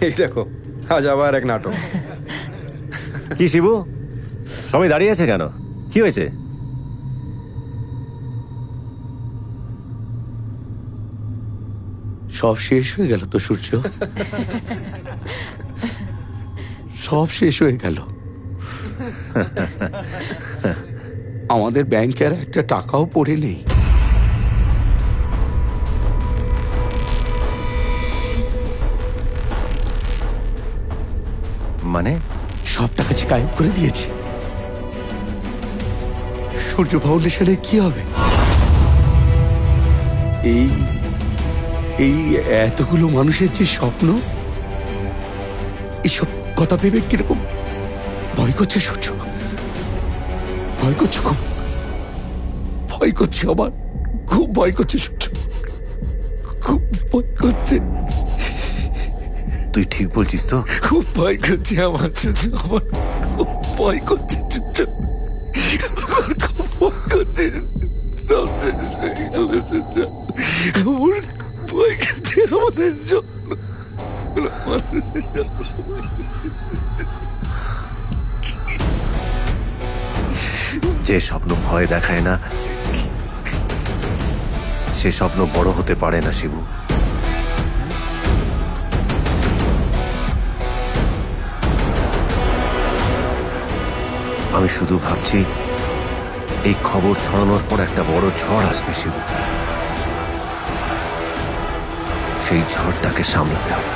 এই দেখো, আজ আবার এক নাটক। কি শিবু, সবাই দাঁড়িয়ে আছে কেন? কি হয়েছে? সব শেষ হয়ে গেল তো সূর্য, সব শেষ হয়ে গেল। আমাদের ব্যাংকে আর একটা টাকাও পড়ে নেই। মানে? সব টাকা যে গায়েব করে দিয়েছে। সূর্য ফাউন্ডেশনের কি হবে? এই এই এতগুলো মানুষের যে স্বপ্ন, এইসব কথা ভেবে কিরকম ভয় করছে সূর্য, ভয় করছে খুব, ভয় করছে আমার, খুব ভয় করছে সূর্য, খুব ভয় করছে। তুই ঠিক বলছিস তো? খুব ভয় করছে আমার সূর্য, আমার খুব ভয় করছে সূর্য, আমার খুব ভয় করছে। সব শেষ হয়ে গেল সূর্য, আমার ভয় করছে আমাদের জন্য। যে স্বপ্ন ভয় দেখায় না, সে স্বপ্ন বড় হতে পারে না শিবু। আমি শুধু ভাবছি এই খবর ছড়ানোর পর একটা বড় ঝড় আসবে শিবু, সেই ঝড়টাকে সামলাতে হবে।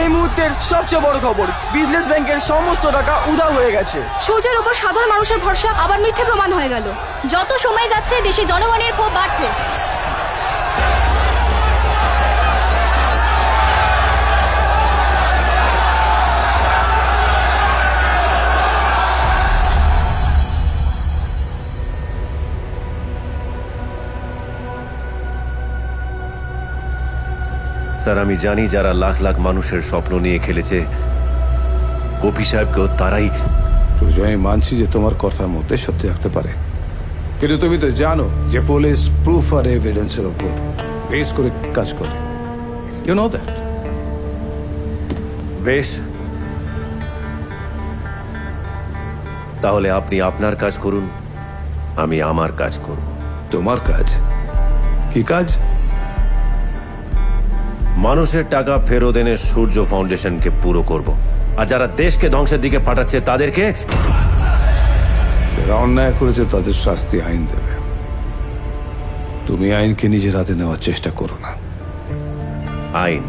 এই মুহূর্তের সবচেয়ে বড় খবর, বিজনেস ব্যাংকের সমস্ত টাকা উধাও হয়ে গেছে। সূর্যের ওপর সাধারণ মানুষের ভরসা আবার মিথ্যে প্রমাণ হয়ে গেল। যত সময় যাচ্ছে দেশে জনগণের ক্ষোভ বাড়ছে। স্যার, আমি জানি যারা লাখ লাখ মানুষের স্বপ্ন নিয়ে খেলেছে, কপি সাহেবকেও তারাই। সুজয়, আমি মানছি যে তোমার কথার মধ্যে সত্যি থাকতে পারে, কিন্তু তুমি তো জানো যে পুলিশ প্রুফ আর এভিডেন্সের উপর বেস করে কাজ করে। You know that. বেশ, তাহলে আপনি আপনার কাজ করুন, আমি আমার কাজ করব। তোমার কাজ কি কাজ? মানুষের টাকা ফেরত এনে সূর্য ফাউন্ডেশনকে পুরো করব, আর যারা দেশকে ধ্বংসের দিকে পাঠাচ্ছে তাদেরকে। যারা অন্যায় করেছে তাদের শাস্তি আইন দেবে। তুমি আইনকে নিজের হাতে নেওয়ার চেষ্টা করো না। আইন